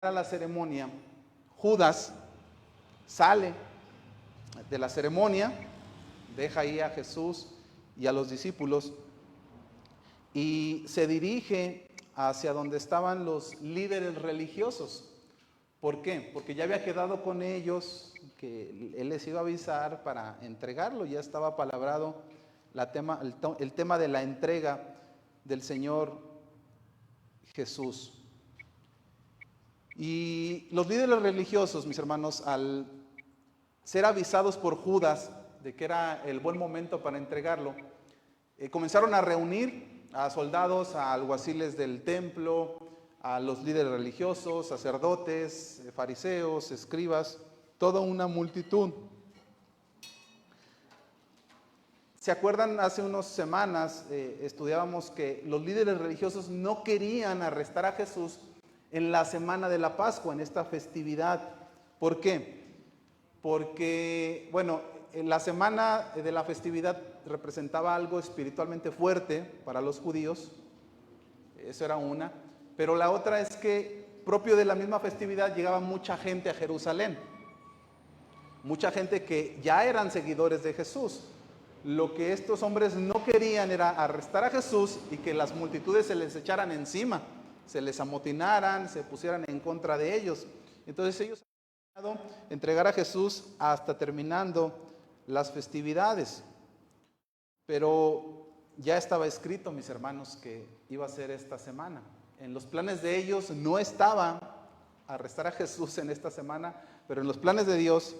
a la ceremonia, Judas sale de la ceremonia, deja ahí a Jesús y a los discípulos y se dirige hacia donde estaban los líderes religiosos. ¿Por qué? Porque ya había quedado con ellos que él les iba a avisar para entregarlo. Ya estaba palabrado el tema de la entrega del Señor Jesús. Y los líderes religiosos, mis hermanos, al ser avisados por Judas de que era el buen momento para entregarlo, comenzaron a reunir a soldados, a alguaciles del templo, a los líderes religiosos, sacerdotes, fariseos, escribas, toda una multitud. ¿Se acuerdan? Hace unas semanas estudiábamos que los líderes religiosos no querían arrestar a Jesús en la semana de la Pascua, en esta festividad. ¿Por qué? Porque, bueno, la semana de la festividad representaba algo espiritualmente fuerte para los judíos, eso era una, pero la otra es que propio de la misma festividad llegaba mucha gente a Jerusalén, mucha gente que ya eran seguidores de Jesús. Lo que estos hombres no querían era arrestar a Jesús y que las multitudes se les echaran encima, se les amotinaran, se pusieran en contra de ellos. Entonces ellos han planeado entregar a Jesús hasta terminando las festividades. Pero ya estaba escrito, mis hermanos, que iba a ser esta semana. En los planes de ellos no estaba arrestar a Jesús en esta semana, pero en los planes de Dios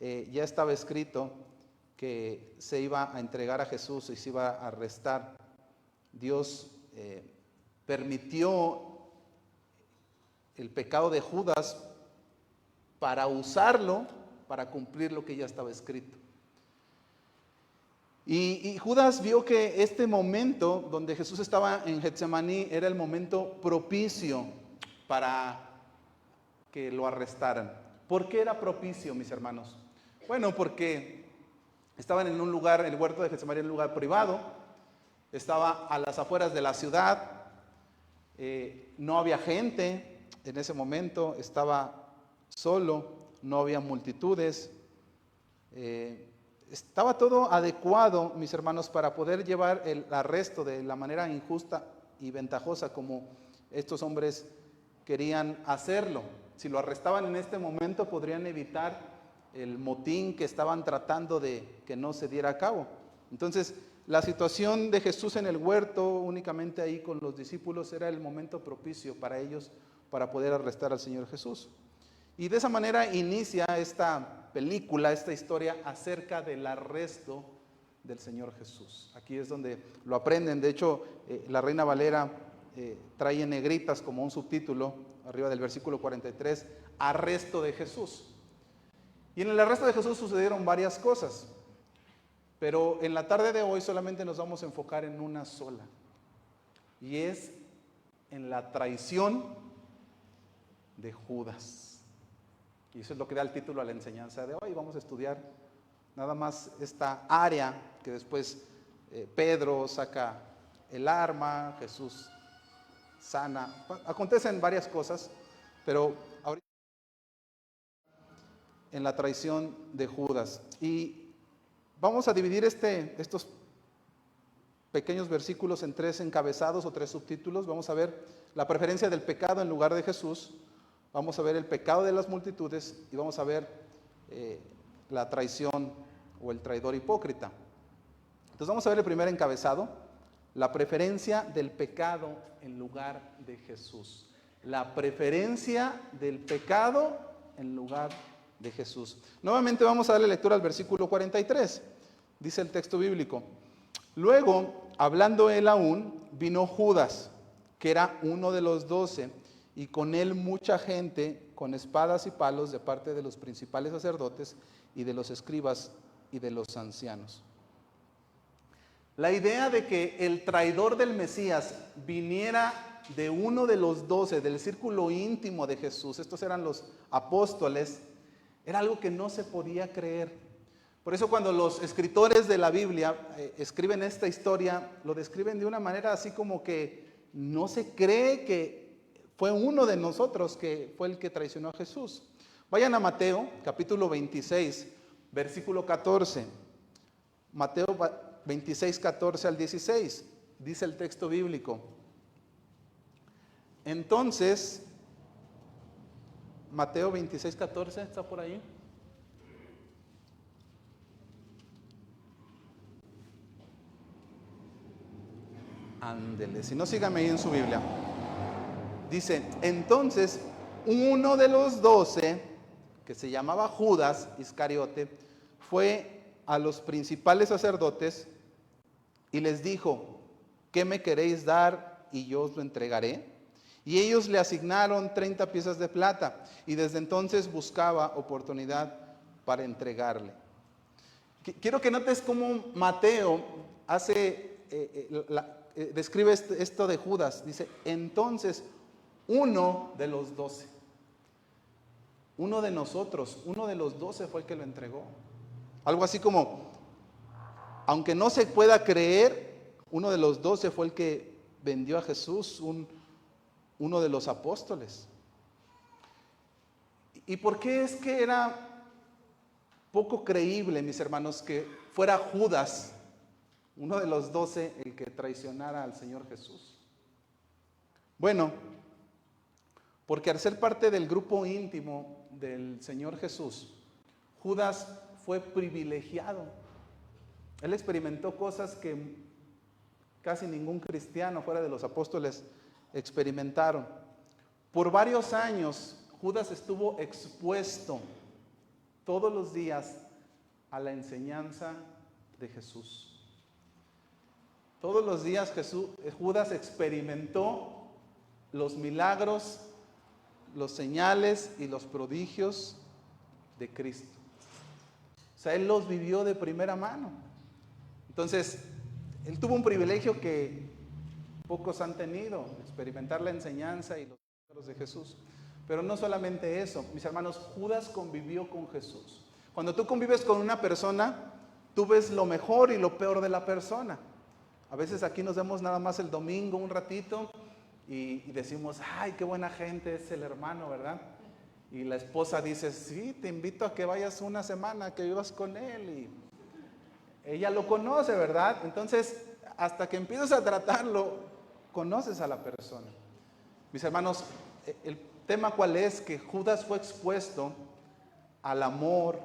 ya estaba escrito que se iba a entregar a Jesús y se iba a arrestar. Dios permitió el pecado de Judas para usarlo, para cumplir lo que ya estaba escrito. Y Judas vio que este momento donde Jesús estaba en Getsemaní era el momento propicio para que lo arrestaran. ¿Por qué era propicio, mis hermanos? Bueno, porque estaban en un lugar, el huerto de Getsemaní, en un lugar privado, estaba a las afueras de la ciudad, no había gente en ese momento, estaba solo, no había multitudes, estaba todo adecuado, mis hermanos, para poder llevar el arresto de la manera injusta y ventajosa como estos hombres querían hacerlo. Si lo arrestaban en este momento, podrían evitar el motín que estaban tratando de que no se diera a cabo. Entonces, la situación de Jesús en el huerto, únicamente ahí con los discípulos, era el momento propicio para ellos para poder arrestar al Señor Jesús. Y de esa manera inicia esta película, esta historia acerca del arresto del Señor Jesús. Aquí es donde lo aprenden. De hecho, la Reina Valera trae en negritas como un subtítulo, arriba del versículo 43, arresto de Jesús. Y en el arresto de Jesús sucedieron varias cosas, pero en la tarde de hoy solamente nos vamos a enfocar en una sola, y es en la traición de Judas. Y eso es lo que da el título a la enseñanza de hoy. Vamos a estudiar nada más esta área que después Pedro saca el arma, Jesús sana. Acontecen varias cosas, pero ahorita en la traición de Judas. Y vamos a dividir estos pequeños versículos en 3 encabezados o 3 subtítulos. Vamos a ver la preferencia del pecado en lugar de Jesús. Vamos a ver el pecado de las multitudes y vamos a ver la traición o el traidor hipócrita. Entonces vamos a ver el primer encabezado, la preferencia del pecado en lugar de Jesús. La preferencia del pecado en lugar de Jesús. Nuevamente vamos a darle lectura al versículo 43. Dice el texto bíblico: luego, hablando él aún, vino Judas, que era uno de los 12, y con él mucha gente con espadas y palos de parte de los principales sacerdotes y de los escribas y de los ancianos. La idea de que el traidor del Mesías viniera de uno de los 12, del círculo íntimo de Jesús, estos eran los apóstoles, era algo que no se podía creer. Por eso cuando los escritores de la Biblia escriben esta historia, lo describen de una manera así como que no se cree que Fue uno de nosotros que fue el que traicionó a Jesús. Vayan a Mateo, capítulo 26, versículo 14. Mateo 26, 14 al 16. Dice el texto bíblico. Entonces, Mateo 26, 14, ¿está por ahí? Ándele, si no, sígame ahí en su Biblia. Dice, entonces, uno de los 12, que se llamaba Judas Iscariote, fue a los principales sacerdotes y les dijo, ¿qué me queréis dar y yo os lo entregaré? Y ellos le asignaron 30 piezas de plata y desde entonces buscaba oportunidad para entregarle. Quiero que notes cómo Mateo describe esto de Judas. Dice, entonces uno de los 12, uno de nosotros, uno de los 12 fue el que lo entregó. Algo así como, aunque no se pueda creer, uno de los 12 fue el que vendió a Jesús, uno de los apóstoles. ¿Y por qué es que era poco creíble, mis hermanos, que fuera Judas, uno de los 12, el que traicionara al Señor Jesús? Bueno, porque al ser parte del grupo íntimo del Señor Jesús, Judas fue privilegiado. Él experimentó cosas que casi ningún cristiano fuera de los apóstoles experimentaron. Por varios años, Judas estuvo expuesto todos los días a la enseñanza de Jesús. Todos los días Judas experimentó los milagros, los señales y los prodigios de Cristo. O sea, él los vivió de primera mano. Entonces, él tuvo un privilegio que pocos han tenido, experimentar la enseñanza y los milagros de Jesús. Pero no solamente eso, mis hermanos, Judas convivió con Jesús. Cuando tú convives con una persona, tú ves lo mejor y lo peor de la persona. A veces aquí nos vemos nada más el domingo un ratito y decimos, ay, qué buena gente es el hermano, ¿verdad? Y la esposa dice, sí, te invito a que vayas una semana, que vivas con él. Y ella lo conoce, ¿verdad? Entonces, hasta que empiezas a tratarlo, conoces a la persona. Mis hermanos, el tema cuál es, que Judas fue expuesto al amor,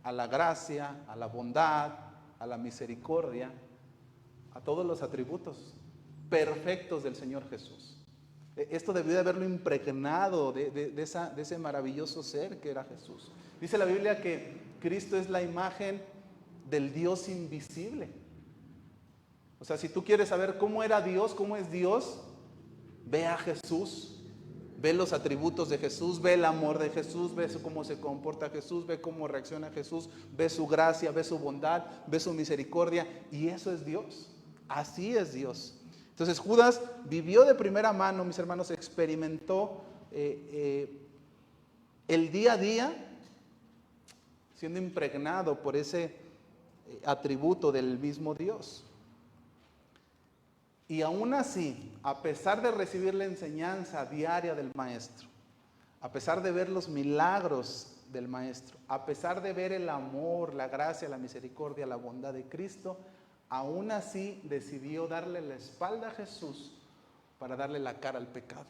a la gracia, a la bondad, a la misericordia, a todos los atributos perfectos del Señor Jesús. Esto debió de haberlo impregnado de ese maravilloso ser que era Jesús. Dice la Biblia que Cristo es la imagen del Dios invisible. O sea, si tú quieres saber cómo era Dios, cómo es Dios, ve a Jesús, ve los atributos de Jesús, ve el amor de Jesús, ve cómo se comporta Jesús, ve cómo reacciona Jesús, ve su gracia, ve su bondad, ve su misericordia, y eso es Dios. Así es Dios. Entonces Judas vivió de primera mano, mis hermanos, experimentó el día a día siendo impregnado por ese atributo del mismo Dios. Y aún así, a pesar de recibir la enseñanza diaria del Maestro, a pesar de ver los milagros del Maestro, a pesar de ver el amor, la gracia, la misericordia, la bondad de Cristo, aún así decidió darle la espalda a Jesús para darle la cara al pecado.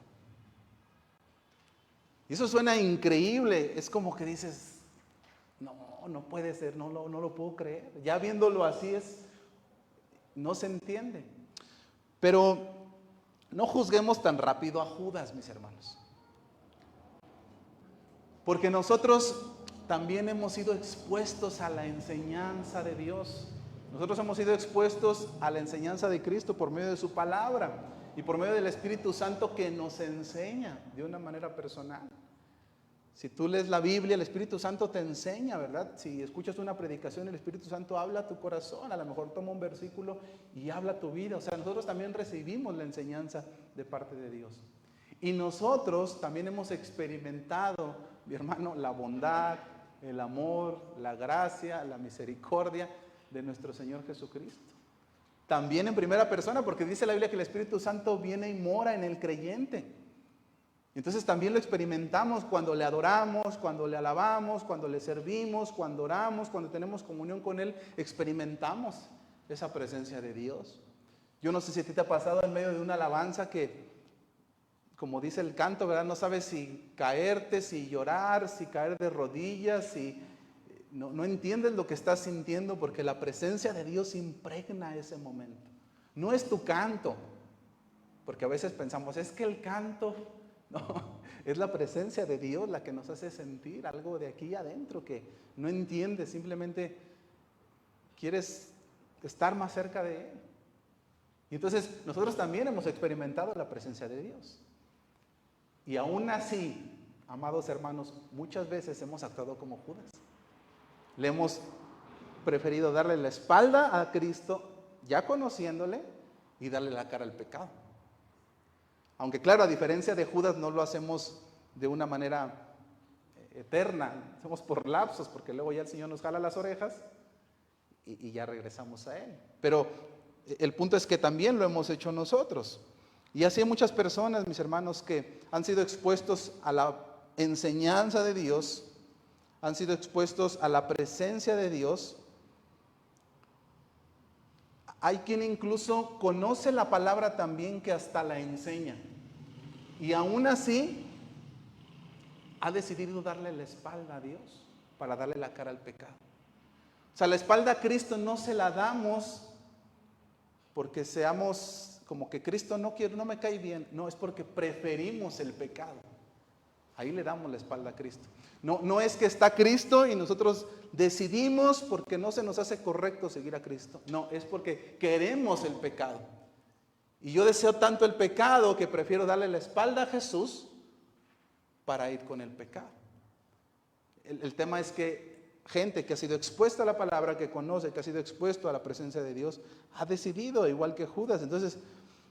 Y eso suena increíble, es como que dices, no puede ser, no lo puedo creer. Ya viéndolo así no se entiende. Pero no juzguemos tan rápido a Judas, mis hermanos. Porque nosotros también hemos sido expuestos a la enseñanza de Dios. Nosotros hemos sido expuestos a la enseñanza de Cristo por medio de su palabra y por medio del Espíritu Santo que nos enseña de una manera personal. Si tú lees la Biblia, el Espíritu Santo te enseña, ¿verdad? Si escuchas una predicación, el Espíritu Santo habla a tu corazón. A lo mejor toma un versículo y habla a tu vida. O sea, nosotros también recibimos la enseñanza de parte de Dios. Y nosotros también hemos experimentado, mi hermano, la bondad, el amor, la gracia, la misericordia de nuestro Señor Jesucristo. También en primera persona, porque dice la Biblia que el Espíritu Santo viene y mora en el creyente. Entonces también lo experimentamos cuando le adoramos, cuando le alabamos, cuando le servimos, cuando oramos, cuando tenemos comunión con Él, experimentamos esa presencia de Dios. Yo no sé si a ti te ha pasado en medio de una alabanza que, como dice el canto, ¿verdad? No sabes si caerte, si llorar, si caer de rodillas, si no entiendes lo que estás sintiendo porque la presencia de Dios impregna ese momento. No es tu canto, porque a veces pensamos, es que el canto, no, es la presencia de Dios la que nos hace sentir algo de aquí adentro que no entiendes, simplemente quieres estar más cerca de Él. Y entonces nosotros también hemos experimentado la presencia de Dios. Y aún así, amados hermanos, muchas veces hemos actuado como Judas. Le hemos preferido darle la espalda a Cristo, ya conociéndole, y darle la cara al pecado. Aunque claro, a diferencia de Judas, no lo hacemos de una manera eterna, hacemos por lapsos, porque luego ya el Señor nos jala las orejas y ya regresamos a Él. Pero el punto es que también lo hemos hecho nosotros. Y así hay muchas personas, mis hermanos, que han sido expuestos a la enseñanza de Dios, han sido expuestos a la presencia de Dios. Hay quien incluso conoce la palabra también que hasta la enseña. Y aún así ha decidido darle la espalda a Dios para darle la cara al pecado. O sea, la espalda a Cristo no se la damos porque seamos como que Cristo no me cae bien. No, es porque preferimos el pecado. Ahí le damos la espalda a Cristo. No es que está Cristo y nosotros decidimos porque no se nos hace correcto seguir a Cristo. No, es porque queremos el pecado. Y yo deseo tanto el pecado que prefiero darle la espalda a Jesús para ir con el pecado. El tema es que gente que ha sido expuesta a la palabra, que conoce, que ha sido expuesto a la presencia de Dios, ha decidido igual que Judas. Entonces,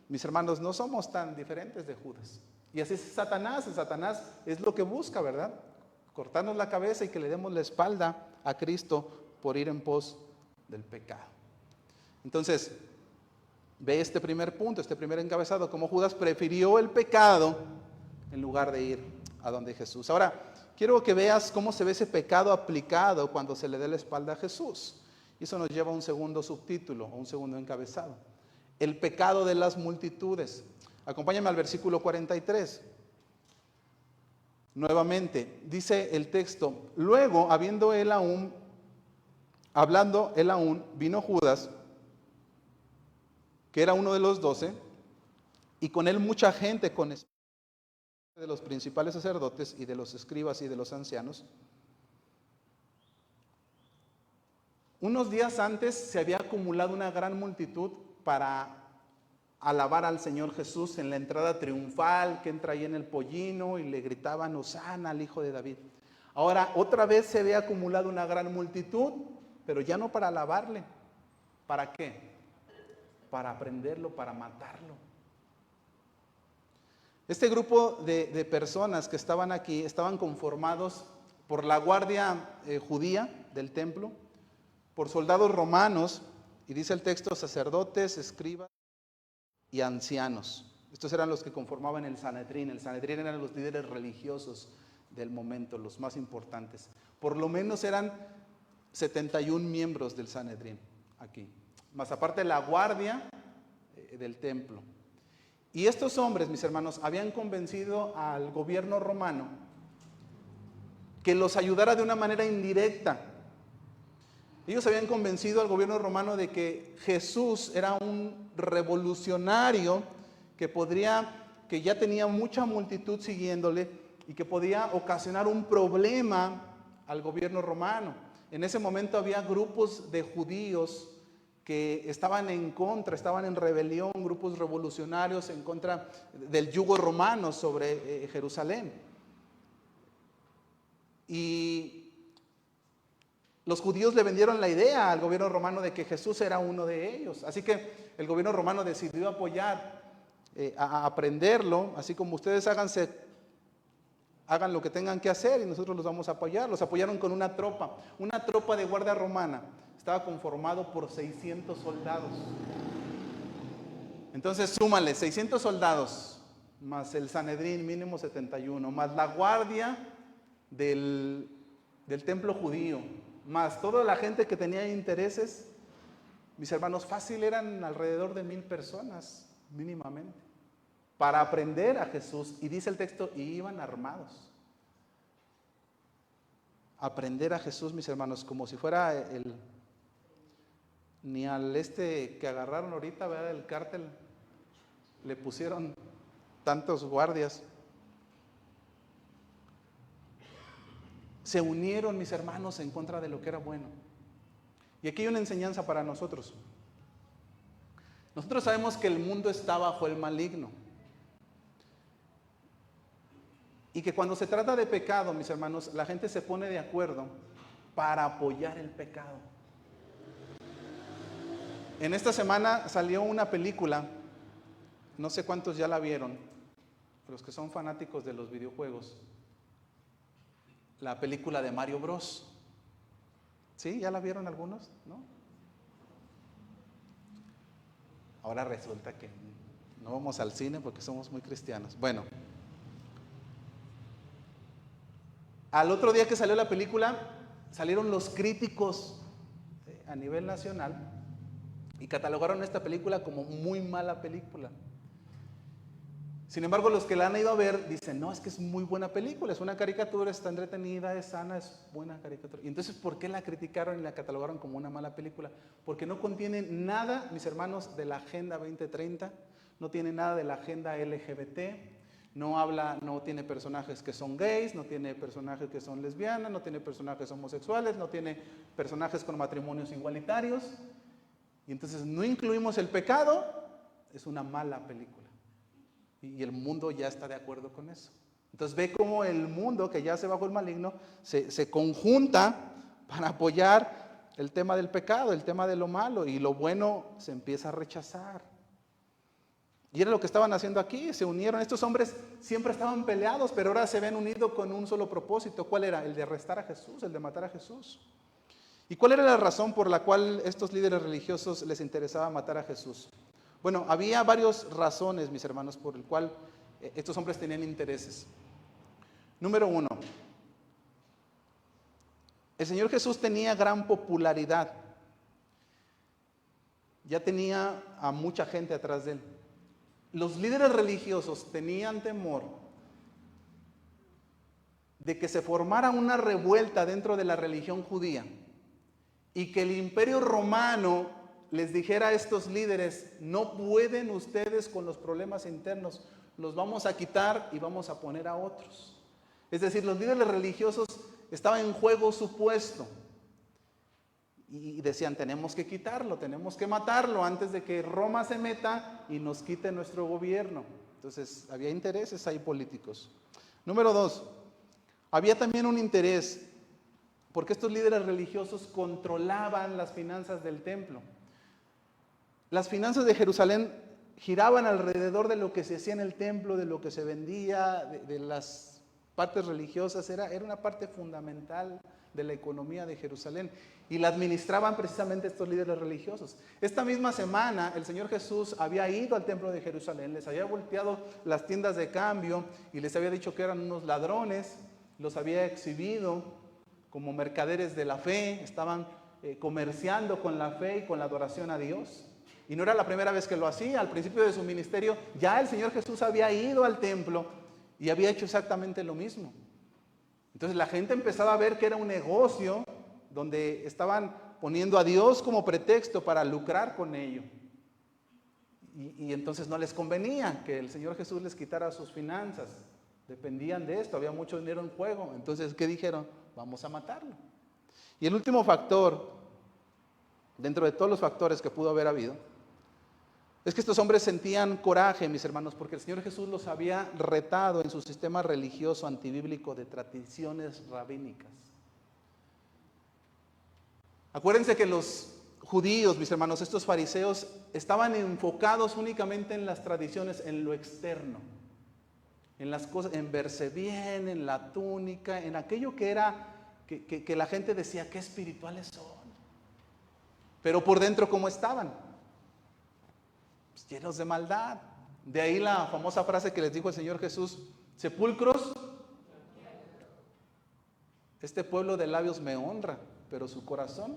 mis hermanos, no somos tan diferentes de Judas. Y así es Satanás. Satanás es lo que busca, ¿verdad? Cortarnos la cabeza y que le demos la espalda a Cristo por ir en pos del pecado. Entonces, ve este primer punto, este primer encabezado, cómo Judas prefirió el pecado en lugar de ir a donde Jesús. Ahora, quiero que veas cómo se ve ese pecado aplicado cuando se le dé la espalda a Jesús. Y eso nos lleva a un segundo subtítulo, o un segundo encabezado. El pecado de las multitudes. Acompáñame al versículo 43. Nuevamente, dice el texto, luego, hablando él aún, vino Judas, que era uno de los 12, y con él mucha gente, de los principales sacerdotes y de los escribas y de los ancianos. Unos días antes se había acumulado una gran multitud para alabar al Señor Jesús en la entrada triunfal que entra ahí en el pollino y le gritaban Hosana al Hijo de David. Ahora otra vez se ve acumulado una gran multitud, pero ya no para alabarle. ¿Para qué? Para prenderlo, para matarlo. Este grupo de personas que estaban aquí estaban conformados por la guardia judía del templo, por soldados romanos, y dice el texto, sacerdotes, escribas y ancianos. Estos eran los que conformaban el Sanedrín. El Sanedrín eran los líderes religiosos del momento, los más importantes. Por lo menos eran 71 miembros del Sanedrín aquí, más aparte la guardia del templo. Y estos hombres, mis hermanos, habían convencido al gobierno romano que los ayudara de una manera indirecta. Ellos habían convencido al gobierno romano de que Jesús era un revolucionario que ya tenía mucha multitud siguiéndole y que podía ocasionar un problema al gobierno romano. En ese momento había grupos de judíos que estaban en contra, estaban en rebelión, grupos revolucionarios en contra del yugo romano sobre Jerusalén. Y los judíos le vendieron la idea al gobierno romano de que Jesús era uno de ellos. Así que el gobierno romano decidió apoyar, a prenderlo, así como ustedes hagan lo que tengan que hacer y nosotros los vamos a apoyar. Los apoyaron con una tropa de guardia romana. Estaba conformado por 600 soldados. Entonces súmale, 600 soldados más el Sanedrín mínimo 71, más la guardia del templo judío, más toda la gente que tenía intereses, mis hermanos, fácil eran alrededor de 1000 personas mínimamente, para aprender a Jesús. Y dice el texto, y iban armados. Aprender a Jesús, mis hermanos, como si fuera ni al que agarraron ahorita, ¿verdad? El cártel, le pusieron tantos guardias. Se unieron, mis hermanos, en contra de lo que era bueno. Y aquí hay una enseñanza para nosotros. Nosotros sabemos que el mundo está bajo el maligno. Y que cuando se trata de pecado, mis hermanos, la gente se pone de acuerdo para apoyar el pecado. En esta semana salió una película, no sé cuántos ya la vieron, los que son fanáticos de los videojuegos, la película de Mario Bros. ¿Sí? ¿Ya la vieron algunos? ¿No? Ahora resulta que no vamos al cine porque somos muy cristianos. Bueno, al otro día que salió la película, salieron los críticos a nivel nacional y catalogaron esta película como muy mala película. Sin embargo, los que la han ido a ver dicen, no, es que es muy buena película, es una caricatura, está entretenida, es sana, es buena caricatura. Y entonces, ¿por qué la criticaron y la catalogaron como una mala película? Porque no contiene nada, mis hermanos, de la Agenda 2030, no tiene nada de la Agenda LGBT, no tiene personajes que son gays, no tiene personajes que son lesbianas, no tiene personajes homosexuales, no tiene personajes con matrimonios igualitarios. Y entonces no incluimos el pecado, es una mala película. Y el mundo ya está de acuerdo con eso. Entonces ve cómo el mundo, que ya se bajo el maligno, se conjunta para apoyar el tema del pecado, el tema de lo malo, y lo bueno se empieza a rechazar. Y era lo que estaban haciendo aquí, se unieron. Estos hombres siempre estaban peleados, pero ahora se ven unidos con un solo propósito. ¿Cuál era? El de arrestar a Jesús, el de matar a Jesús. ¿Y cuál era la razón por la cual estos líderes religiosos les interesaba matar a Jesús? Bueno, había varias razones, mis hermanos, por el cual estos hombres tenían intereses. Número 1, el Señor Jesús tenía gran popularidad. Ya tenía a mucha gente atrás de él. Los líderes religiosos tenían temor de que se formara una revuelta dentro de la religión judía y que el Imperio Romano les dijera a estos líderes, no pueden ustedes con los problemas internos, los vamos a quitar y vamos a poner a otros. Es decir, los líderes religiosos estaban en juego su puesto y decían, tenemos que quitarlo, tenemos que matarlo antes de que Roma se meta y nos quite nuestro gobierno. Entonces, había intereses ahí políticos. Número 2, había también un interés porque estos líderes religiosos controlaban las finanzas del templo. Las finanzas de Jerusalén giraban alrededor de lo que se hacía en el templo, de lo que se vendía, de las partes religiosas. Era una parte fundamental de la economía de Jerusalén. Y la administraban precisamente estos líderes religiosos. Esta misma semana el Señor Jesús había ido al templo de Jerusalén, les había volteado las tiendas de cambio y les había dicho que eran unos ladrones, los había exhibido como mercaderes de la fe, estaban comerciando con la fe y con la adoración a Dios. Y no era la primera vez que lo hacía. Al principio de su ministerio ya el Señor Jesús había ido al templo y había hecho exactamente lo mismo. Entonces la gente empezaba a ver que era un negocio donde estaban poniendo a Dios como pretexto para lucrar con ello. Y entonces no les convenía que el Señor Jesús les quitara sus finanzas. Dependían de esto, había mucho dinero en juego. Entonces, ¿qué dijeron? Vamos a matarlo. Y el último factor, dentro de todos los factores que pudo haber habido, es que estos hombres sentían coraje, mis hermanos, porque el Señor Jesús los había retado en su sistema religioso antibíblico de tradiciones rabínicas. Acuérdense que los judíos, mis hermanos, estos fariseos, estaban enfocados únicamente en las tradiciones, en lo externo, en las cosas, en verse bien, en la túnica, en aquello que era, que la gente decía, qué espirituales son. Pero por dentro, ¿cómo estaban? Pues llenos de maldad. De ahí la famosa frase que les dijo el Señor Jesús: sepulcros, este pueblo de labios me honra, pero su corazón.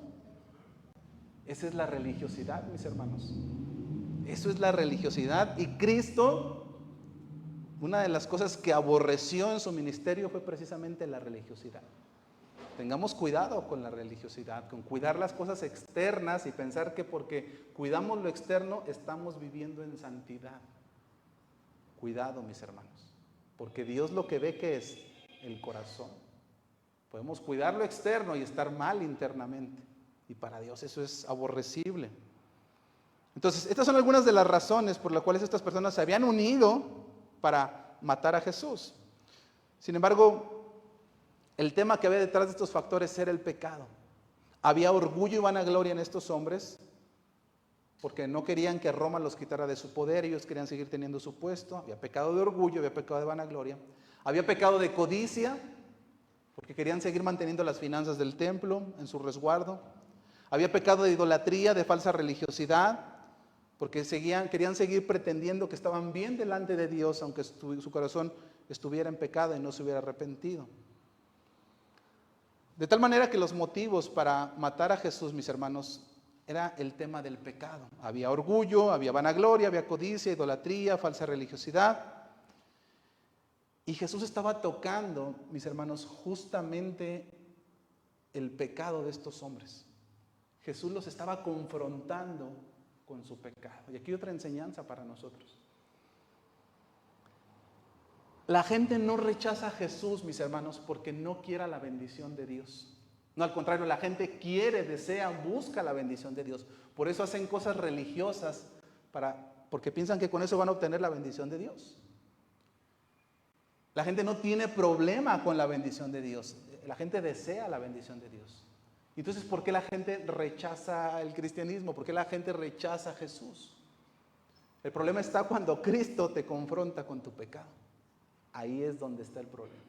Esa es la religiosidad, mis hermanos. Eso es la religiosidad. Y Cristo, una de las cosas que aborreció en su ministerio fue precisamente la religiosidad. Tengamos cuidado con la religiosidad, con cuidar las cosas externas y pensar que porque cuidamos lo externo estamos viviendo en santidad. Cuidado, mis hermanos, porque Dios lo que ve, ¿qué es? El corazón. Podemos cuidar lo externo y estar mal internamente, y para Dios eso es aborrecible. Entonces, estas son algunas de las razones por las cuales estas personas se habían unido para matar a Jesús. Sin embargo, el tema que había detrás de estos factores era el pecado. Había orgullo y vanagloria en estos hombres, porque no querían que Roma los quitara de su poder, ellos querían seguir teniendo su puesto. Había pecado de orgullo, había pecado de vanagloria, había pecado de codicia, porque querían seguir manteniendo las finanzas del templo en su resguardo. Había pecado de idolatría, de falsa religiosidad, porque querían seguir pretendiendo que estaban bien delante de Dios, aunque su corazón estuviera en pecado y no se hubiera arrepentido. De tal manera que los motivos para matar a Jesús, mis hermanos, era el tema del pecado. Había orgullo, había vanagloria, había codicia, idolatría, falsa religiosidad. Y Jesús estaba tocando, mis hermanos, justamente el pecado de estos hombres. Jesús los estaba confrontando con su pecado. Y aquí otra enseñanza para nosotros. La gente no rechaza a Jesús, mis hermanos, porque no quiera la bendición de Dios. No, al contrario, la gente quiere, desea, busca la bendición de Dios. Por eso hacen cosas religiosas, porque piensan que con eso van a obtener la bendición de Dios. La gente no tiene problema con la bendición de Dios. La gente desea la bendición de Dios. Entonces, ¿por qué la gente rechaza el cristianismo? ¿Por qué la gente rechaza a Jesús? El problema está cuando Cristo te confronta con tu pecado. Ahí es donde está el problema.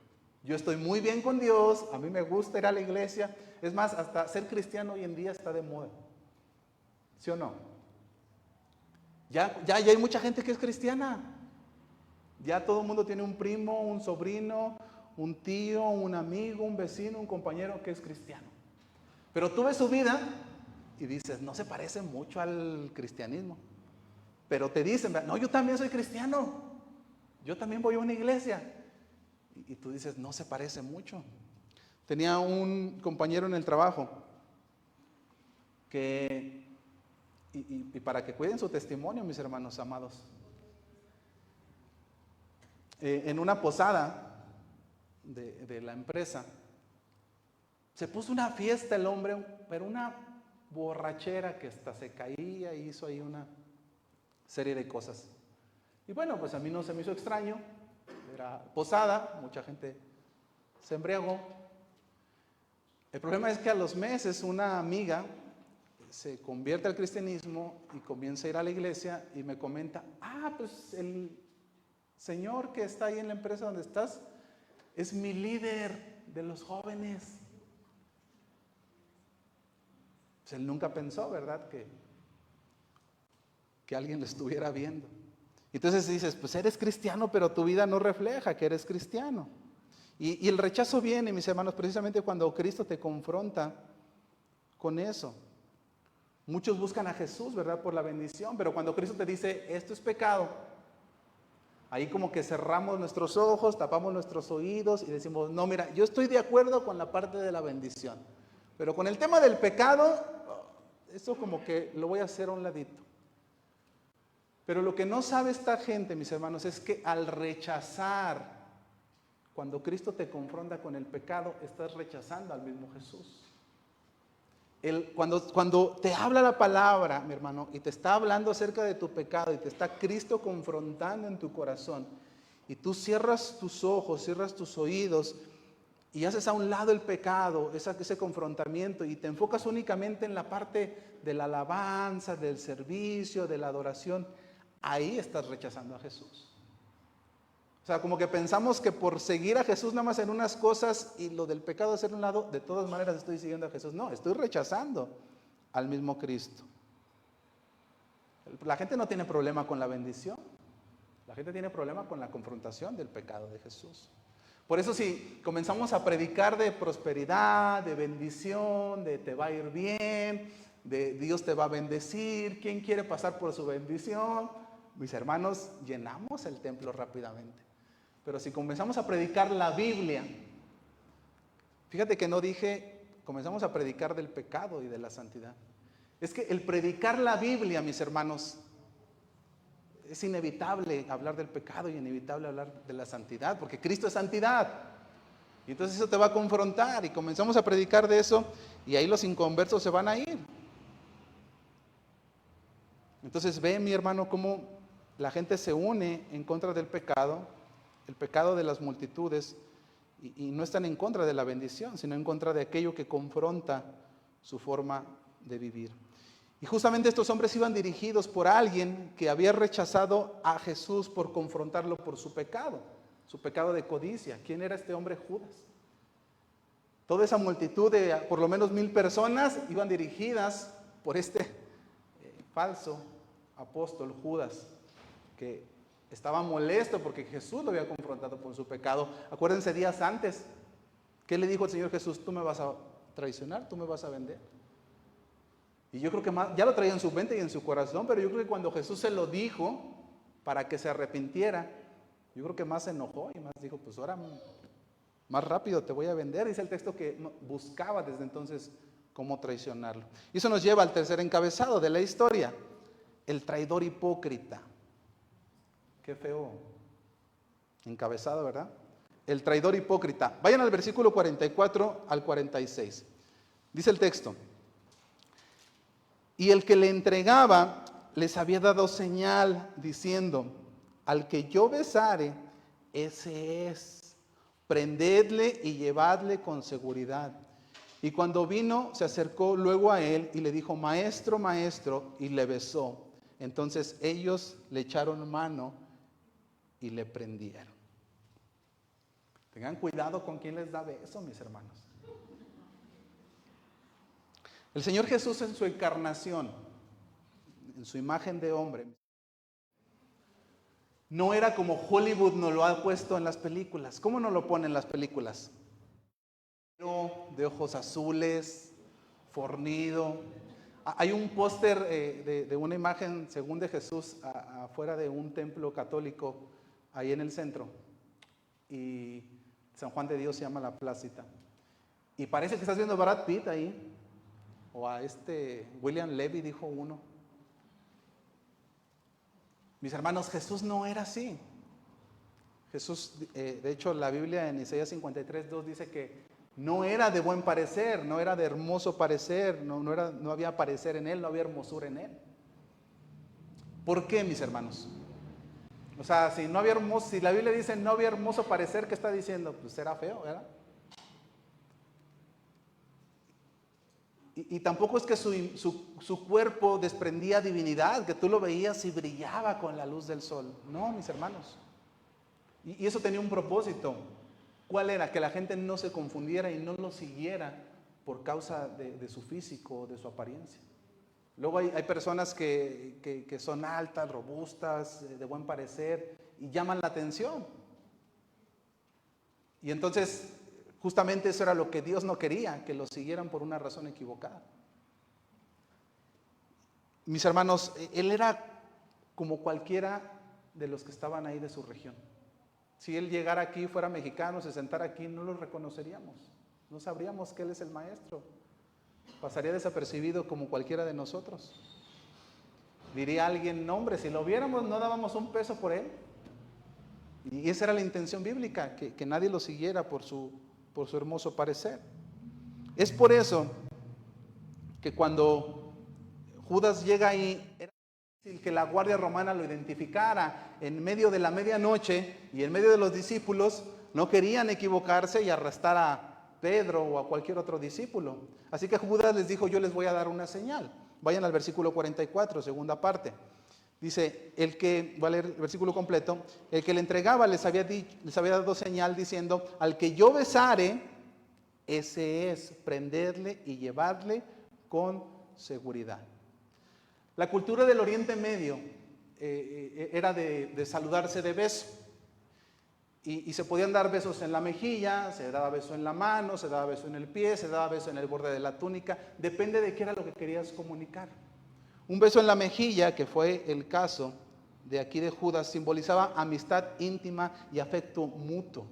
Yo estoy muy bien con Dios, a mí me gusta ir a la iglesia. Es más, hasta ser cristiano hoy en día está de moda. ¿Sí o no? Ya hay mucha gente que es cristiana. Ya todo el mundo tiene un primo, un sobrino, un tío, un amigo, un vecino, un compañero que es cristiano. Pero tú ves su vida y dices, no se parece mucho al cristianismo. Pero te dicen, no, yo también soy cristiano. Yo también voy a una iglesia. Y tú dices, no se parece mucho. Tenía un compañero en el trabajo que, y para que cuiden su testimonio, mis hermanos amados, en una posada de la empresa, se puso una fiesta el hombre, pero una borrachera que hasta se caía y hizo ahí una serie de cosas. Y bueno, pues a mí no se me hizo extraño, era posada, mucha gente se embriagó. El problema es que a los meses una amiga se convierte al cristianismo y comienza a ir a la iglesia y me comenta, pues el señor que está ahí en la empresa donde estás es mi líder de los jóvenes. Pues él nunca pensó, ¿verdad?, que alguien lo estuviera viendo. Entonces dices, pues eres cristiano, pero tu vida no refleja que eres cristiano. Y el rechazo viene, mis hermanos, precisamente cuando Cristo te confronta con eso. Muchos buscan a Jesús, ¿verdad?, por la bendición, pero cuando Cristo te dice, esto es pecado, ahí como que cerramos nuestros ojos, tapamos nuestros oídos y decimos, no, mira, yo estoy de acuerdo con la parte de la bendición, pero con el tema del pecado, eso como que lo voy a hacer a un ladito. Pero lo que no sabe esta gente, mis hermanos, es que al rechazar, cuando Cristo te confronta con el pecado, estás rechazando al mismo Jesús. Cuando te habla la palabra, mi hermano, y te está hablando acerca de tu pecado, y te está Cristo confrontando en tu corazón, y tú cierras tus ojos, cierras tus oídos, y haces a un lado el pecado, ese confrontamiento, y te enfocas únicamente en la parte de la alabanza, del servicio, de la adoración, ahí estás rechazando a Jesús. O sea, como que pensamos que por seguir a Jesús nada más en unas cosas y lo del pecado hacer un lado, de todas maneras estoy siguiendo a Jesús. No, estoy rechazando al mismo Cristo. La gente no tiene problema con la bendición. La gente tiene problema con la confrontación del pecado de Jesús. Por eso si comenzamos a predicar de prosperidad, de bendición, de te va a ir bien, de Dios te va a bendecir, ¿quién quiere pasar por su bendición? Mis hermanos, llenamos el templo rápidamente. Pero si comenzamos a predicar la Biblia, fíjate que no dije, comenzamos a predicar del pecado y de la santidad. Es que el predicar la Biblia, mis hermanos, es inevitable hablar del pecado y inevitable hablar de la santidad, porque Cristo es santidad. Y entonces eso te va a confrontar y comenzamos a predicar de eso y ahí los inconversos se van a ir. Entonces ve, mi hermano, cómo la gente se une en contra del pecado, el pecado de las multitudes, y no están en contra de la bendición, sino en contra de aquello que confronta su forma de vivir. Y justamente estos hombres iban dirigidos por alguien que había rechazado a Jesús por confrontarlo por su pecado de codicia. ¿Quién era este hombre? Judas. Toda esa multitud de por lo menos 1000 personas iban dirigidas por este falso apóstol Judas, que estaba molesto porque Jesús lo había confrontado por su pecado. Acuérdense días antes, ¿qué le dijo el Señor Jesús? Tú me vas a traicionar, tú me vas a vender. Y yo creo que más, ya lo traía en su mente y en su corazón, pero yo creo que cuando Jesús se lo dijo para que se arrepintiera, yo creo que más se enojó y más dijo, pues ahora más rápido te voy a vender. Dice el texto que buscaba desde entonces cómo traicionarlo. Y eso nos lleva al tercer encabezado de la historia, el traidor hipócrita. Qué feo encabezado, ¿verdad? El traidor hipócrita. Vayan al versículo 44 al 46. Dice el texto: y el que le entregaba les había dado señal diciendo, al que yo besare, ese es, prendedle y llevadle con seguridad. Y cuando vino, se acercó luego a él y le dijo, maestro, maestro, y le besó. Entonces ellos le echaron mano y le prendieron. Tengan cuidado con quién les da beso, mis hermanos. El Señor Jesús en su encarnación, en su imagen de hombre, no era como Hollywood nos lo ha puesto en las películas. ¿Cómo nos lo ponen en las películas? De ojos azules, fornido. Hay un póster de una imagen según de Jesús afuera de un templo católico ahí en el centro. Y San Juan de Dios se llama La Placita. Y parece que estás viendo a Brad Pitt ahí. O a William Levy, dijo uno. Mis hermanos, Jesús no era así. Jesús, de hecho, la Biblia en Isaías 53:2 dice que no era de buen parecer, no era de hermoso parecer, no había parecer en él, no había hermosura en él. ¿Por qué, mis hermanos? O sea, si la Biblia dice no había hermoso parecer, ¿qué está diciendo? Pues era feo, ¿verdad? Y tampoco es que su cuerpo desprendía divinidad, que tú lo veías y brillaba con la luz del sol. No, mis hermanos. Y eso tenía un propósito. ¿Cuál era? Que la gente no se confundiera y no lo siguiera por causa de su físico, de su apariencia. Luego hay personas que son altas, robustas, de buen parecer y llaman la atención. Y entonces justamente eso era lo que Dios no quería, que lo siguieran por una razón equivocada. Mis hermanos, él era como cualquiera de los que estaban ahí de su región. Si él llegara aquí, fuera mexicano, se sentara aquí, no lo reconoceríamos. No sabríamos que él es el maestro. Pasaría desapercibido como cualquiera de nosotros. Diría alguien, no hombre, si lo viéramos no dábamos un peso por él. Y esa era la intención bíblica, que nadie lo siguiera por su hermoso parecer. Es por eso que cuando Judas llega ahí, era difícil que la guardia romana lo identificara en medio de la medianoche y en medio de los discípulos. No querían equivocarse y arrestar a Pedro o a cualquier otro discípulo. Así que Judas les dijo, yo les voy a dar una señal. Vayan al versículo 44, segunda parte. Dice, voy a leer el versículo completo, el que le entregaba les había dado señal diciendo, al que yo besare, ese es, prenderle y llevarle con seguridad. La cultura del Oriente Medio era de saludarse de beso. Y se podían dar besos en la mejilla, se daba beso en la mano, se daba beso en el pie, se daba beso en el borde de la túnica, depende de qué era lo que querías comunicar. Un beso en la mejilla, que fue el caso de aquí de Judas, simbolizaba amistad íntima y afecto mutuo.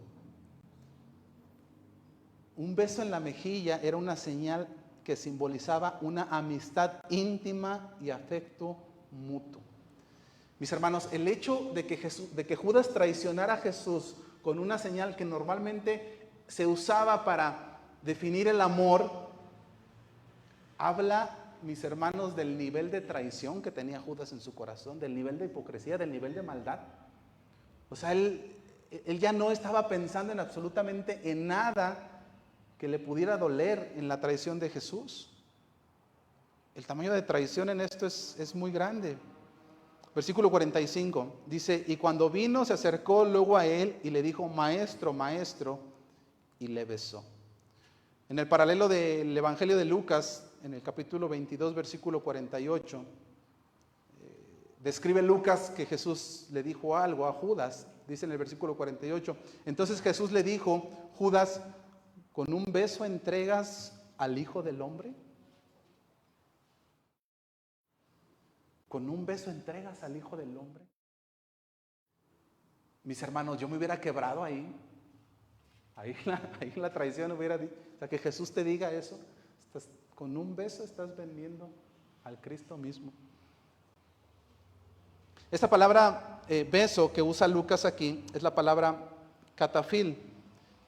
Un beso en la mejilla era una señal que simbolizaba una amistad íntima y afecto mutuo. Mis hermanos, el hecho de que Judas traicionara a Jesús con una señal que normalmente se usaba para definir el amor, habla, mis hermanos, del nivel de traición que tenía Judas en su corazón, del nivel de hipocresía, del nivel de maldad. O sea, él ya no estaba pensando en absolutamente en nada que le pudiera doler en la traición de Jesús. El tamaño de traición en esto es muy grande. Versículo 45 dice: y cuando vino se acercó luego a él y le dijo: maestro, maestro, y le besó. En el paralelo del Evangelio de Lucas, en el capítulo 22, versículo 48, describe Lucas que Jesús le dijo algo a Judas. Dice en el versículo 48: entonces Jesús le dijo: Judas, ¿con un beso entregas al Hijo del Hombre? ¿Con un beso entregas al Hijo del Hombre? Mis hermanos, yo me hubiera quebrado ahí. Ahí la traición hubiera dicho. O sea, que Jesús te diga eso. Con un beso estás vendiendo al Cristo mismo. Esta palabra beso que usa Lucas aquí es la palabra catafil,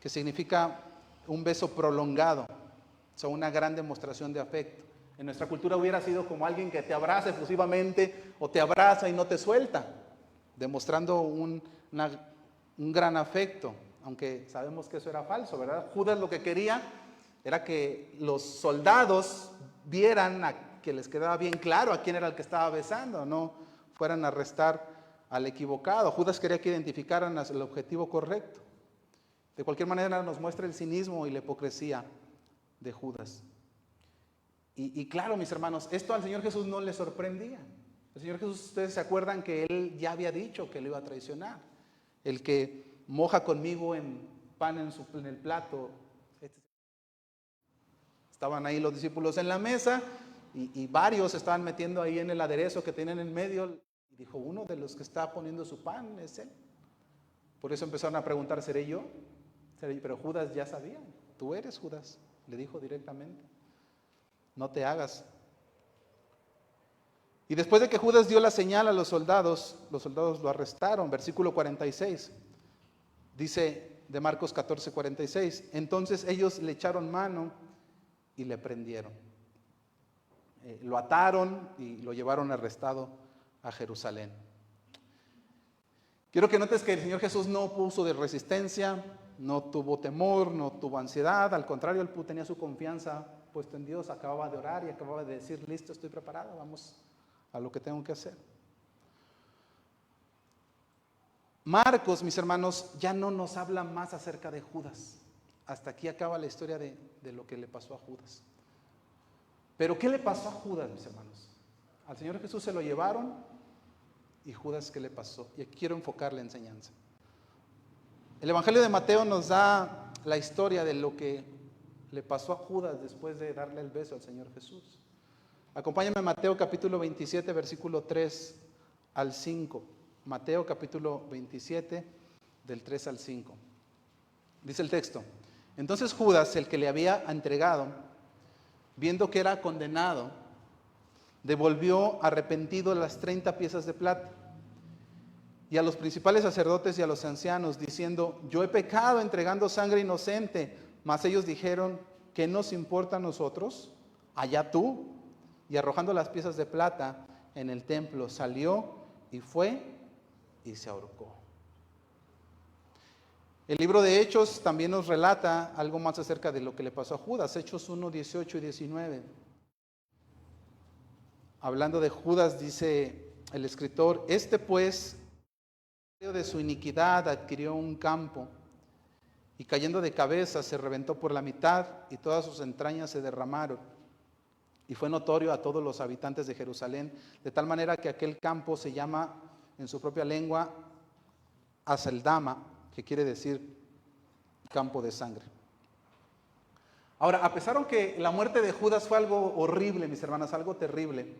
que significa un beso prolongado. O sea, una gran demostración de afecto. En nuestra cultura hubiera sido como alguien que te abraza efusivamente o te abraza y no te suelta, demostrando un gran afecto, aunque sabemos que eso era falso, ¿verdad? Judas lo que quería era que los soldados vieran, que les quedaba bien claro a quién era el que estaba besando, no fueran a arrestar al equivocado. Judas quería que identificaran el objetivo correcto. De cualquier manera nos muestra el cinismo y la hipocresía de Judas. Y claro, mis hermanos, esto al Señor Jesús no le sorprendía. El Señor Jesús, ustedes se acuerdan que Él ya había dicho que lo iba a traicionar. El que moja conmigo en pan en el plato. Estaban ahí los discípulos en la mesa y varios estaban metiendo ahí en el aderezo que tenían en medio. Y dijo: uno de los que está poniendo su pan es Él. Por eso empezaron a preguntar: ¿seré yo? Pero Judas ya sabía. Tú eres Judas, le dijo directamente. No te hagas. Y después de que Judas dio la señal a los soldados lo arrestaron. Versículo 46. Dice de Marcos 14, 46. Entonces ellos le echaron mano y le prendieron. Lo ataron y lo llevaron arrestado a Jerusalén. Quiero que notes que el Señor Jesús no puso de resistencia, no tuvo temor, no tuvo ansiedad. Al contrario, él tenía su confianza puesto en Dios. Acababa de orar y acababa de decir: listo, estoy preparado, vamos a lo que tengo que hacer. Marcos, mis hermanos, ya no nos habla más acerca de Judas. Hasta aquí acaba la historia de lo que le pasó a Judas. Pero ¿qué le pasó a Judas, mis hermanos? Al Señor Jesús se lo llevaron, y Judas, ¿qué le pasó? Y aquí quiero enfocar la enseñanza. El Evangelio de Mateo nos da la historia de lo que le pasó a Judas después de darle el beso al Señor Jesús. Acompáñame a Mateo capítulo 27, versículo 3 al 5. Mateo capítulo 27, del 3 al 5. Dice el texto: entonces Judas, el que le había entregado, viendo que era condenado, devolvió arrepentido las 30 piezas de plata. Y a los principales sacerdotes y a los ancianos, diciendo: yo he pecado entregando sangre inocente. Mas ellos dijeron: ¿qué nos importa a nosotros? Allá tú. Y arrojando las piezas de plata en el templo, salió y fue y se ahorcó. El libro de Hechos también nos relata algo más acerca de lo que le pasó a Judas. Hechos 1, 18 y 19. Hablando de Judas, dice el escritor: este pues, de su iniquidad, adquirió un campo, y cayendo de cabeza se reventó por la mitad, y todas sus entrañas se derramaron. Y fue notorio a todos los habitantes de Jerusalén, de tal manera que aquel campo se llama en su propia lengua, Aceldama, que quiere decir campo de sangre. Ahora, a pesar de que la muerte de Judas fue algo horrible, mis hermanas, algo terrible,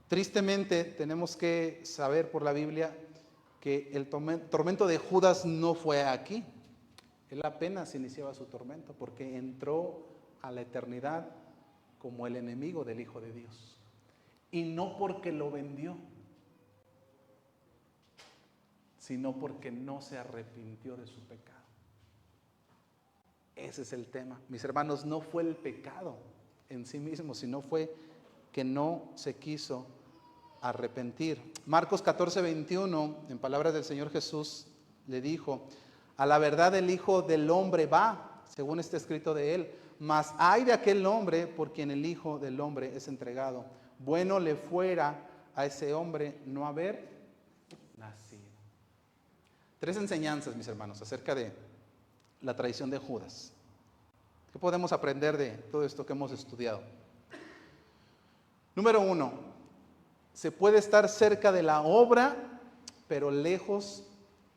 tristemente tenemos que saber por la Biblia que el tormento de Judas no fue aquí. Él apenas iniciaba su tormento porque entró a la eternidad como el enemigo del Hijo de Dios. Y no porque lo vendió, sino porque no se arrepintió de su pecado. Ese es el tema. Mis hermanos, no fue el pecado en sí mismo, sino fue que no se quiso arrepentir. Marcos 14:21, en palabras del Señor Jesús, le dijo: a la verdad el Hijo del Hombre va, según está escrito de él, mas ay de aquel hombre por quien el Hijo del Hombre es entregado. Bueno le fuera a ese hombre no haber nacido. 3 enseñanzas, mis hermanos, acerca de la traición de Judas. ¿Qué podemos aprender de todo esto que hemos estudiado? Número 1, se puede estar cerca de la obra, pero lejos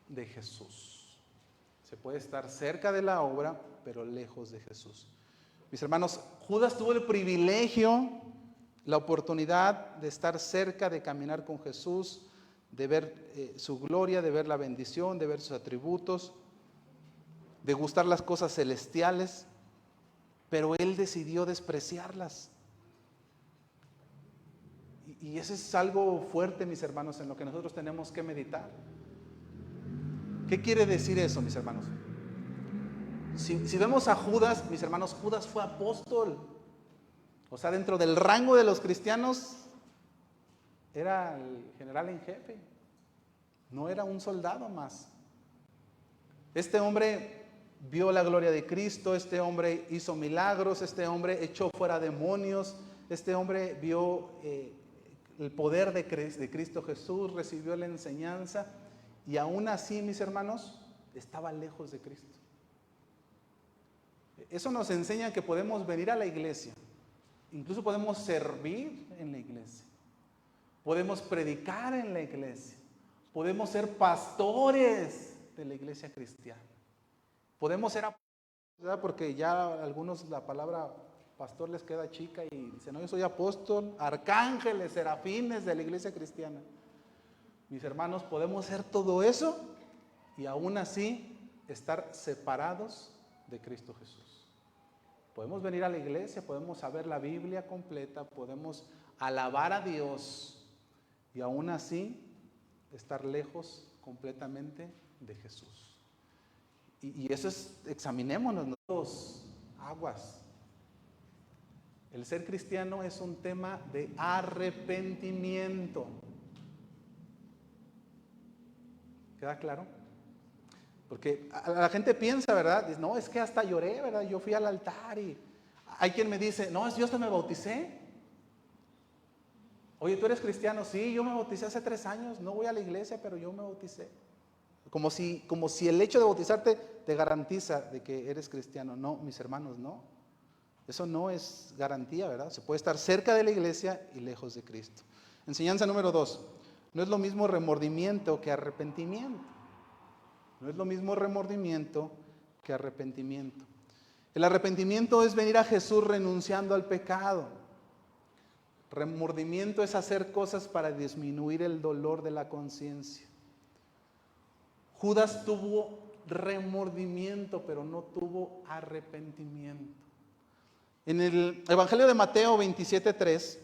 de Jesús. Se puede estar cerca de la obra, pero lejos de Jesús. Mis hermanos, Judas tuvo el privilegio, la oportunidad de estar cerca, de caminar con Jesús, de ver su gloria, de ver la bendición, de ver sus atributos, de gustar las cosas celestiales, pero él decidió despreciarlas. Y eso es algo fuerte, mis hermanos, en lo que nosotros tenemos que meditar. ¿Qué quiere decir eso, mis hermanos? Si vemos a Judas, mis hermanos, Judas fue apóstol. O sea, dentro del rango de los cristianos, era el general en jefe. No era un soldado más. Este hombre vio la gloria de Cristo, este hombre hizo milagros, este hombre echó fuera demonios, este hombre vio el poder de Cristo Jesús, recibió la enseñanza y aún así, mis hermanos, estaba lejos de Cristo. Eso nos enseña que podemos venir a la iglesia, incluso podemos servir en la iglesia, podemos predicar en la iglesia, podemos ser pastores de la iglesia cristiana. Podemos ser apóstoles, ¿verdad? Porque ya a algunos la palabra pastor les queda chica y dicen: no, yo soy apóstol, arcángeles, serafines de la iglesia cristiana. Mis hermanos, podemos ser todo eso y aún así estar separados de Cristo Jesús. Podemos venir a la iglesia, podemos saber la Biblia completa, podemos alabar a Dios y aún así estar lejos completamente de Jesús. Y eso es, examinémonos nosotros, aguas. El ser cristiano es un tema de arrepentimiento. ¿Queda claro? Porque la gente piensa, ¿verdad? Dice: no, es que hasta lloré, ¿verdad? Yo fui al altar y hay quien me dice: no, yo hasta me bauticé. Oye, ¿tú eres cristiano? Sí, yo me bauticé hace 3 años, no voy a la iglesia, pero yo me bauticé. Como si el hecho de bautizarte te garantiza de que eres cristiano. No, mis hermanos, no. Eso no es garantía, ¿verdad? Se puede estar cerca de la iglesia y lejos de Cristo. Enseñanza número 2. No es lo mismo remordimiento que arrepentimiento. No es lo mismo remordimiento que arrepentimiento. El arrepentimiento es venir a Jesús renunciando al pecado. Remordimiento es hacer cosas para disminuir el dolor de la conciencia. Judas tuvo remordimiento, pero no tuvo arrepentimiento. En el Evangelio de Mateo 27:3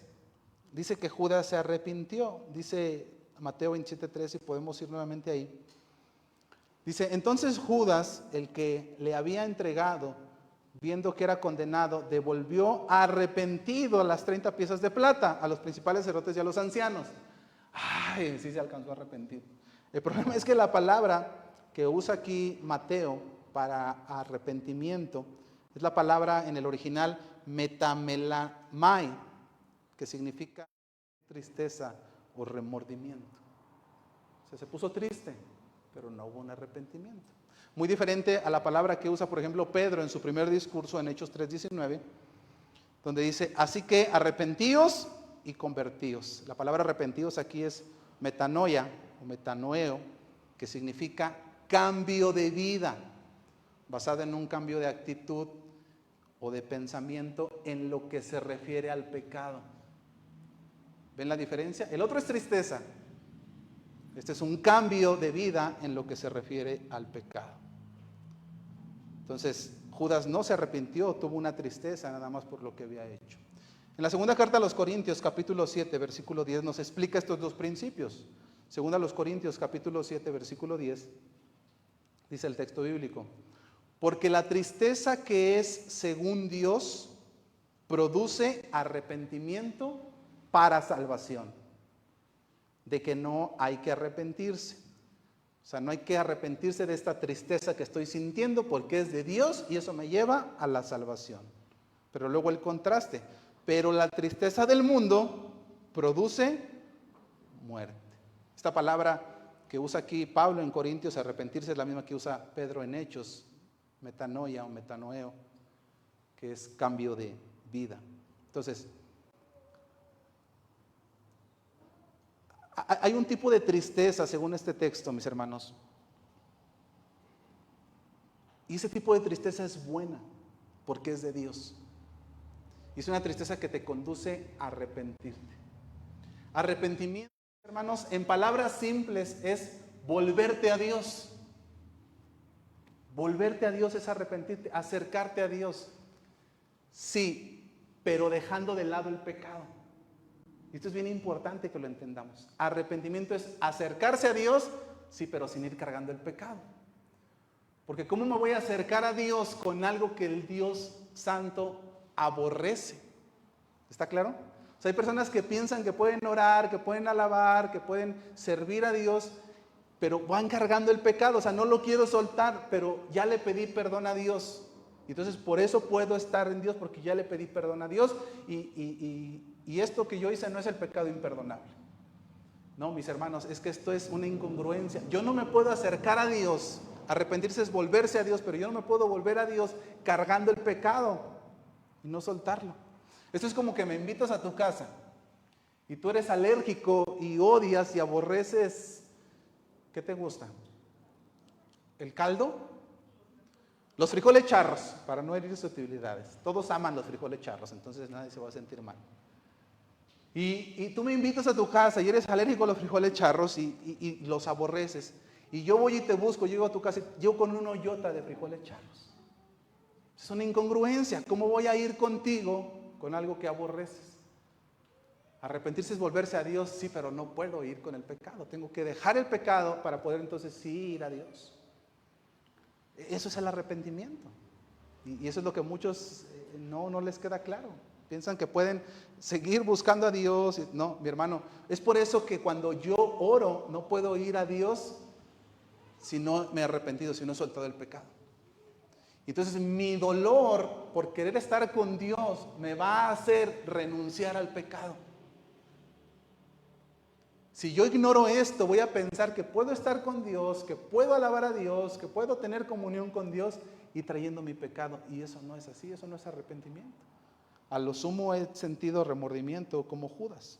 dice que Judas se arrepintió. Dice Mateo 27:3, si podemos ir nuevamente ahí. Dice: entonces Judas, el que le había entregado, viendo que era condenado, devolvió arrepentido las 30 piezas de plata a los principales sacerdotes y a los ancianos. Ay, sí se alcanzó a arrepentir. El problema es que la palabra que usa aquí Mateo para arrepentimiento es la palabra en el original metamelamai, que significa tristeza o remordimiento. O sea, se puso triste, pero no hubo un arrepentimiento. Muy diferente a la palabra que usa, por ejemplo, Pedro en su primer discurso en Hechos 3:19, donde dice: así que arrepentíos y convertíos. La palabra arrepentíos aquí es metanoia o metanoeo, que significa cambio de vida, basado en un cambio de actitud o de pensamiento en lo que se refiere al pecado. ¿Ven la diferencia? El otro es tristeza. Este es un cambio de vida en lo que se refiere al pecado. Entonces, Judas no se arrepintió, tuvo una tristeza nada más por lo que había hecho. En la segunda carta a los Corintios, capítulo 7, versículo 10, nos explica estos dos principios. Segunda a los Corintios, capítulo 7, versículo 10, dice el texto bíblico: porque la tristeza que es según Dios produce arrepentimiento para salvación, de que no hay que arrepentirse. O sea, no hay que arrepentirse de esta tristeza que estoy sintiendo porque es de Dios y eso me lleva a la salvación. Pero luego el contraste: pero la tristeza del mundo produce muerte. Esta palabra que usa aquí Pablo en Corintios, arrepentirse, es la misma que usa Pedro en Hechos, metanoia o metanoeo, que es cambio de vida. Entonces, hay un tipo de tristeza según este texto, mis hermanos. Y ese tipo de tristeza es buena porque es de Dios. Y es una tristeza que te conduce a arrepentirte. Arrepentimiento, hermanos, en palabras simples es volverte a Dios. Volverte a Dios es arrepentirte, acercarte a Dios. Sí, pero dejando de lado el pecado. Y esto es bien importante que lo entendamos. Arrepentimiento es acercarse a Dios, sí, pero sin ir cargando el pecado. Porque ¿cómo me voy a acercar a Dios con algo que el Dios Santo aborrece? ¿Está claro? O sea, hay personas que piensan que pueden orar, que pueden alabar, que pueden servir a Dios, pero van cargando el pecado. O sea, no lo quiero soltar, pero ya le pedí perdón a Dios. Entonces, por eso puedo estar en Dios, porque ya le pedí perdón a Dios y esto que yo hice no es el pecado imperdonable. No, mis hermanos, es que esto es una incongruencia. Yo no me puedo acercar a Dios. Arrepentirse es volverse a Dios, pero yo no me puedo volver a Dios cargando el pecado y no soltarlo. Esto es como que me invitas a tu casa y tú eres alérgico y odias y aborreces. ¿Qué te gusta? ¿El caldo? Los frijoles charros, para no herir susceptibilidades. Todos aman los frijoles charros, entonces nadie se va a sentir mal. Y tú me invitas a tu casa y eres alérgico a los frijoles charros y los aborreces. Y yo voy y te busco, llego a tu casa y llego con una hoyota de frijoles charros. Es una incongruencia. ¿Cómo voy a ir contigo con algo que aborreces? Arrepentirse es volverse a Dios, sí, pero no puedo ir con el pecado. Tengo que dejar el pecado para poder entonces sí ir a Dios. Eso es el arrepentimiento. Y eso es lo que a muchos no les queda claro. Piensan que pueden seguir buscando a Dios. No, mi hermano, es por eso que cuando yo oro no puedo ir a Dios si no me he arrepentido, si no he soltado el pecado. Entonces mi dolor por querer estar con Dios me va a hacer renunciar al pecado. Si yo ignoro esto, voy a pensar que puedo estar con Dios, que puedo alabar a Dios, que puedo tener comunión con Dios y trayendo mi pecado. Y eso no es así, eso no es arrepentimiento. A lo sumo he sentido remordimiento como Judas.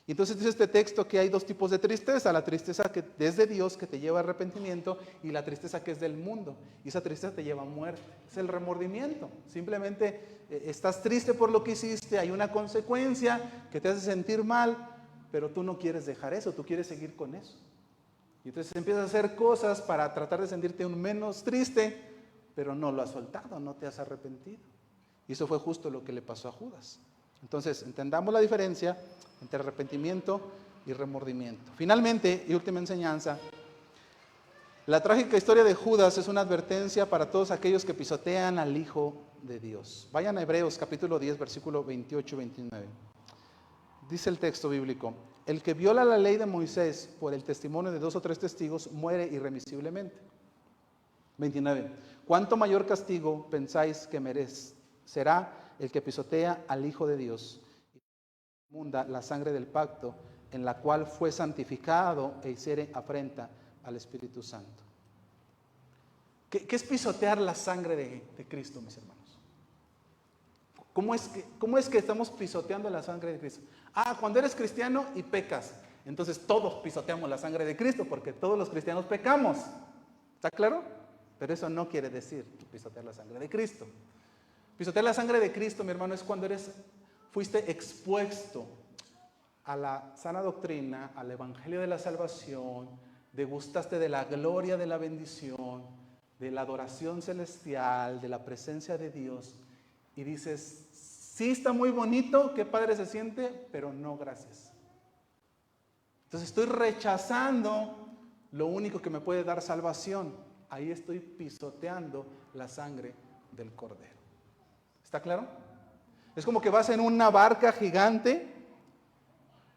Y entonces dice este texto que hay dos tipos de tristeza: la tristeza que es de Dios, que te lleva a arrepentimiento, y la tristeza que es del mundo, y esa tristeza te lleva a muerte. Es el remordimiento. Simplemente estás triste por lo que hiciste, hay una consecuencia que te hace sentir mal, pero tú no quieres dejar eso, tú quieres seguir con eso. Y entonces empiezas a hacer cosas para tratar de sentirte un menos triste, pero no lo has soltado, no te has arrepentido. Y eso fue justo lo que le pasó a Judas. Entonces, entendamos la diferencia entre arrepentimiento y remordimiento. Finalmente, y última enseñanza, la trágica historia de Judas es una advertencia para todos aquellos que pisotean al Hijo de Dios. Vayan a Hebreos capítulo 10, versículo 28 y 29. Dice el texto bíblico: el que viola la ley de Moisés por el testimonio de 2 o 3 testigos muere irremisiblemente. 29. ¿Cuánto mayor castigo pensáis que merecerá el que pisotea al Hijo de Dios y inmunda la sangre del pacto, en la cual fue santificado e hiciere afrenta al Espíritu Santo? ¿Qué es pisotear la sangre de Cristo, mis hermanos? ¿Cómo es que estamos pisoteando la sangre de Cristo? Cuando eres cristiano y pecas. Entonces todos pisoteamos la sangre de Cristo porque todos los cristianos pecamos. ¿Está claro? Pero eso no quiere decir pisotear la sangre de Cristo. Pisotear la sangre de Cristo, mi hermano, es cuando fuiste expuesto a la sana doctrina, al evangelio de la salvación, degustaste de la gloria de la bendición, de la adoración celestial, de la presencia de Dios, y dices, sí está muy bonito, qué padre se siente, pero no, gracias. Entonces estoy rechazando lo único que me puede dar salvación. Ahí estoy pisoteando la sangre del Cordero. ¿Está claro? Es como que vas en una barca gigante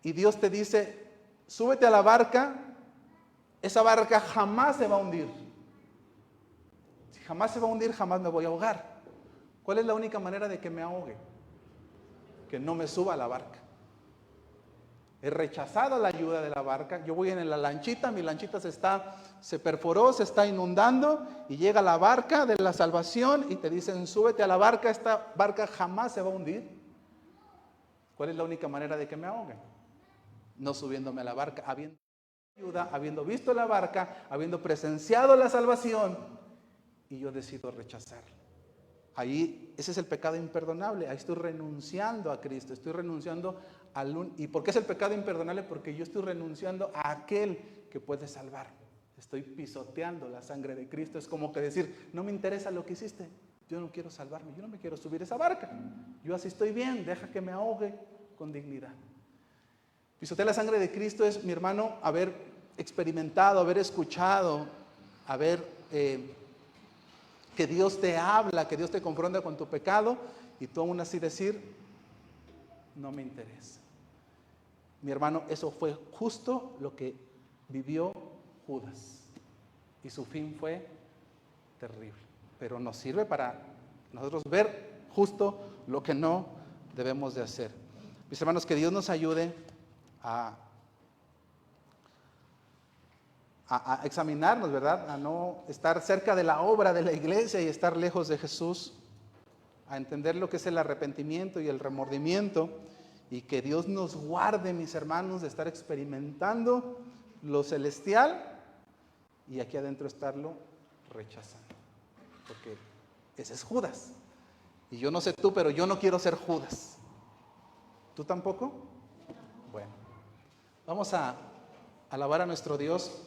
y Dios te dice, súbete a la barca, esa barca jamás se va a hundir. Si jamás se va a hundir, jamás me voy a ahogar. ¿Cuál es la única manera de que me ahogue? Que no me suba a la barca. He rechazado la ayuda de la barca. Yo voy en la lanchita, mi lanchita se perforó, se está inundando y llega la barca de la salvación y te dicen, súbete a la barca, esta barca jamás se va a hundir. ¿Cuál es la única manera de que me ahogue? No subiéndome a la barca, habiendo ayuda, habiendo visto la barca, habiendo presenciado la salvación, y yo decido rechazarla. Ahí, ese es el pecado imperdonable. Ahí estoy renunciando a Cristo, estoy renunciando ¿Y por qué es el pecado imperdonable? Porque yo estoy renunciando a aquel que puede salvar. Estoy pisoteando la sangre de Cristo. Es como que decir, no me interesa lo que hiciste, yo no quiero salvarme, yo no me quiero subir a esa barca, yo así estoy bien, deja que me ahogue con dignidad. Pisotear la sangre de Cristo es, mi hermano, haber experimentado, haber escuchado, haber que Dios te habla, que Dios te confronta con tu pecado y tú aún así decir, no me interesa. Mi hermano, eso fue justo lo que vivió Judas y su fin fue terrible, pero nos sirve para nosotros ver justo lo que no debemos de hacer. Mis hermanos, que Dios nos ayude a examinarnos, ¿verdad? A no estar cerca de la obra de la iglesia y estar lejos de Jesús, a entender lo que es el arrepentimiento y el remordimiento, y que Dios nos guarde, mis hermanos, de estar experimentando lo celestial y aquí adentro estarlo rechazando, porque ese es Judas. Y yo no sé tú, pero yo no quiero ser Judas. ¿Tú tampoco? Bueno, vamos a alabar a nuestro Dios.